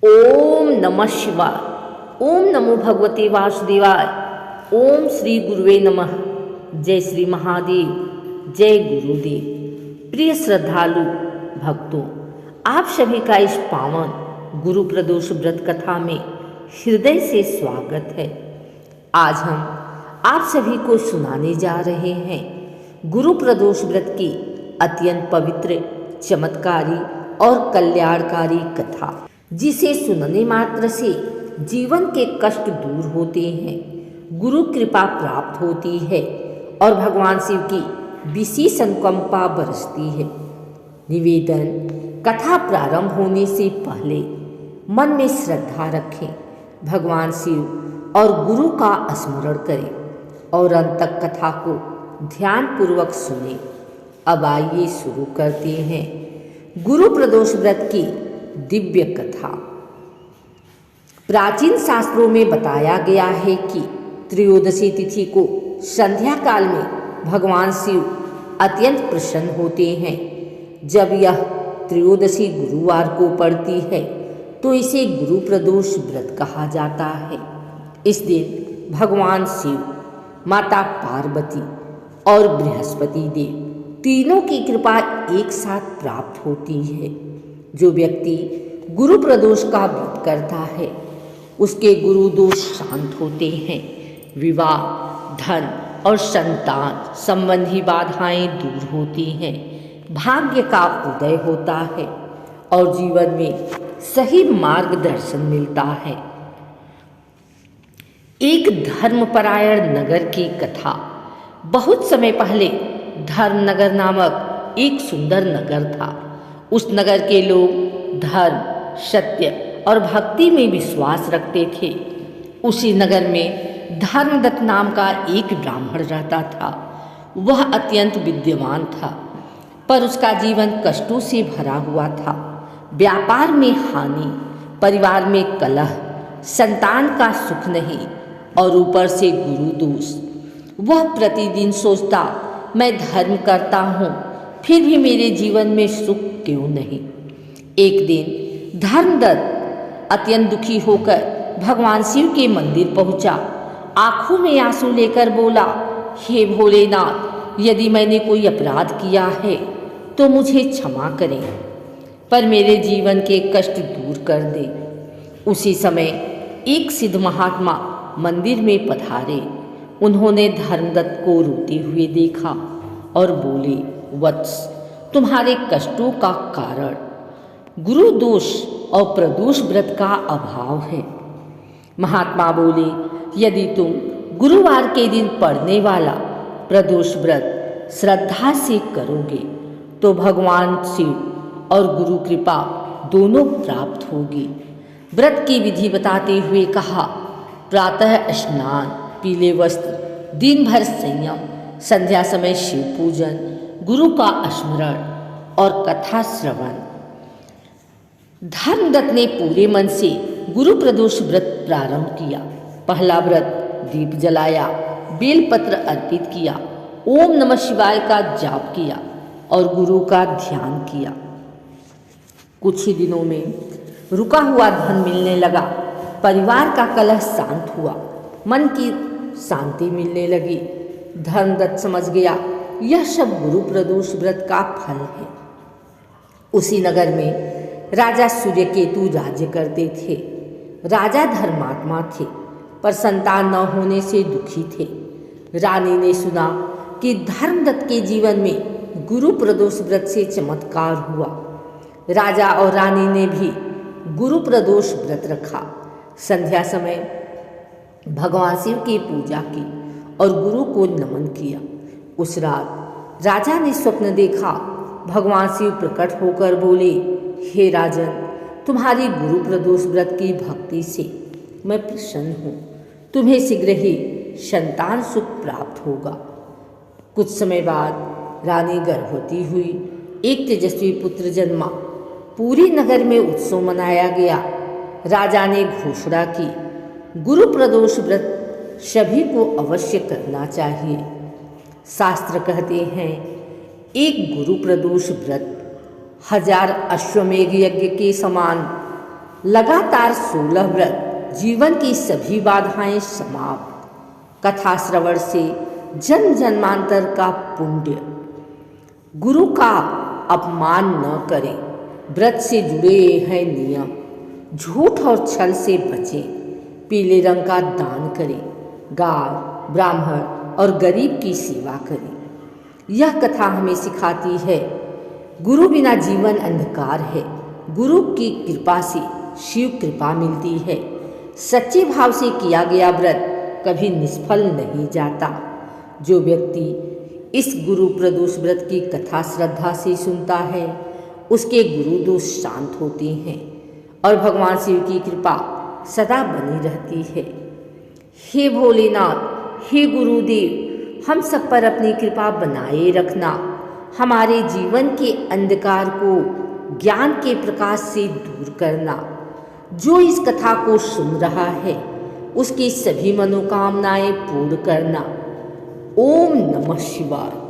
ओम नमः शिवाय। ओम नमो भगवते वासुदेवाय। ओम श्री गुरुवे नमः। जय श्री महादेव। जय गुरुदेव। प्रिय श्रद्धालु भक्तों, आप सभी का इस पावन गुरु प्रदोष व्रत कथा में हृदय से स्वागत है। आज हम आप सभी को सुनाने जा रहे हैं गुरु प्रदोष व्रत की अत्यंत पवित्र, चमत्कारी और कल्याणकारी कथा, जिसे सुनने मात्र से जीवन के कष्ट दूर होते हैं, गुरु कृपा प्राप्त होती है और भगवान शिव की विशेष अनुकंपा बरसती है। निवेदन, कथा प्रारंभ होने से पहले मन में श्रद्धा रखें, भगवान शिव और गुरु का स्मरण करें और अंत तक कथा को ध्यानपूर्वक सुने। अब आइए शुरू करते हैं गुरु प्रदोष व्रत की दिव्य कथा। प्राचीन शास्त्रों में बताया गया है कि त्रयोदशी तिथि को संध्या काल में भगवान शिव अत्यंत प्रसन्न होते हैं। जब यह त्रयोदशी गुरुवार को पड़ती है तो इसे गुरु प्रदोष व्रत कहा जाता है। इस दिन भगवान शिव, माता पार्वती और बृहस्पति देव तीनों की कृपा एक साथ प्राप्त होती है। जो व्यक्ति गुरु प्रदोष का व्रत करता है उसके गुरु दोष शांत होते हैं। विवाह, धन और संतान संबंधी बाधाएं दूर होती हैं। भाग्य का उदय होता है और जीवन में सही मार्गदर्शन मिलता है। एक धर्मपरायण नगर की कथा। बहुत समय पहले धर्मनगर नामक एक सुंदर नगर था। उस नगर के लोग धर्म, सत्य और भक्ति में विश्वास रखते थे। उसी नगर में धर्मदत्त नाम का एक ब्राह्मण रहता था। वह अत्यंत विद्वान था, पर उसका जीवन कष्टों से भरा हुआ था। व्यापार में हानि, परिवार में कलह, संतान का सुख नहीं और ऊपर से गुरु दोष। वह प्रतिदिन सोचता, मैं धर्म करता हूँ, फिर भी मेरे जीवन में सुख क्यों नहीं। एक दिन धर्मदत्त अत्यंत दुखी होकर भगवान शिव के मंदिर पहुंचा। आंखों में आंसू लेकर बोला, हे भोलेनाथ, यदि मैंने कोई अपराध किया है तो मुझे क्षमा करें, पर मेरे जीवन के कष्ट दूर कर दे। उसी समय एक सिद्ध महात्मा मंदिर में पधारे। उन्होंने धर्मदत्त को रोते हुए देखा और बोले, वत्स, तुम्हारे कष्टों का कारण गुरु दोष और प्रदोष व्रत का अभाव है। महात्मा बोले, यदि तुम गुरुवार के दिन पड़ने वाला प्रदोष व्रत श्रद्धा से करोगे तो भगवान शिव और गुरु कृपा दोनों प्राप्त होगी। व्रत की विधि बताते हुए कहा, प्रातः स्नान, पीले वस्त्र, दिन भर संयम, संध्या समय शिव पूजन, गुरु का स्मरण और कथा श्रवण। धर्मदत्त ने पूरे मन से गुरु प्रदोष व्रत प्रारंभ किया। पहला व्रत दीप जलाया, बेलपत्र अर्पित किया, ओम नमः शिवाय का जाप किया और गुरु का ध्यान किया। कुछ ही दिनों में रुका हुआ धन मिलने लगा। परिवार का कलह शांत हुआ, मन की शांति मिलने लगी। धर्मदत्त समझ गया, यह सब गुरु प्रदोष व्रत का फल है। उसी नगर में राजा सूर्यकेतु राज्य करते थे। राजा धर्मात्मा थे, पर संतान न होने से दुखी थे। रानी ने सुना कि धर्मदत्त के जीवन में गुरु प्रदोष व्रत से चमत्कार हुआ। राजा और रानी ने भी गुरु प्रदोष व्रत रखा। संध्या समय भगवान शिव की पूजा की और गुरु को नमन किया। उस रात राजा ने स्वप्न देखा। भगवान शिव प्रकट होकर बोले, हे राजन, तुम्हारी गुरु प्रदोष व्रत की भक्ति से मैं प्रसन्न हूँ। तुम्हें शीघ्र ही संतान सुख प्राप्त होगा। कुछ समय बाद रानी गर्भवती हुई। एक तेजस्वी पुत्र जन्मा। पूरे नगर में उत्सव मनाया गया। राजा ने घोषणा की, गुरु प्रदोष व्रत सभी को अवश्य करना चाहिए। शास्त्र कहते हैं, एक गुरु प्रदोष व्रत 1000 अश्वमेघ यज्ञ के समान लगातार 16 व्रत, जीवन की सभी बाधाएं समाप्त। कथा श्रवण से जन्म जन्मांतर का पुण्य। गुरु का अपमान न करें। व्रत से जुड़े हैं नियम। झूठ और छल से बचें। पीले रंग का दान करें। गाय, ब्राह्मण और गरीब की सेवा करें। यह कथा हमें सिखाती है, गुरु बिना जीवन अंधकार है। गुरु की कृपा से शिव कृपा मिलती है। सच्चे भाव से किया गया व्रत कभी निष्फल नहीं जाता। जो व्यक्ति इस गुरु प्रदोष व्रत की कथा श्रद्धा से सुनता है, उसके गुरु दोष शांत होते हैं और भगवान शिव की कृपा सदा बनी रहती है। हे भोलेनाथ, हे गुरुदेव, हम सब पर अपनी कृपा बनाए रखना। हमारे जीवन के अंधकार को ज्ञान के प्रकाश से दूर करना। जो इस कथा को सुन रहा है, उसकी सभी मनोकामनाएं पूर्ण करना। ओम नमः शिवाय।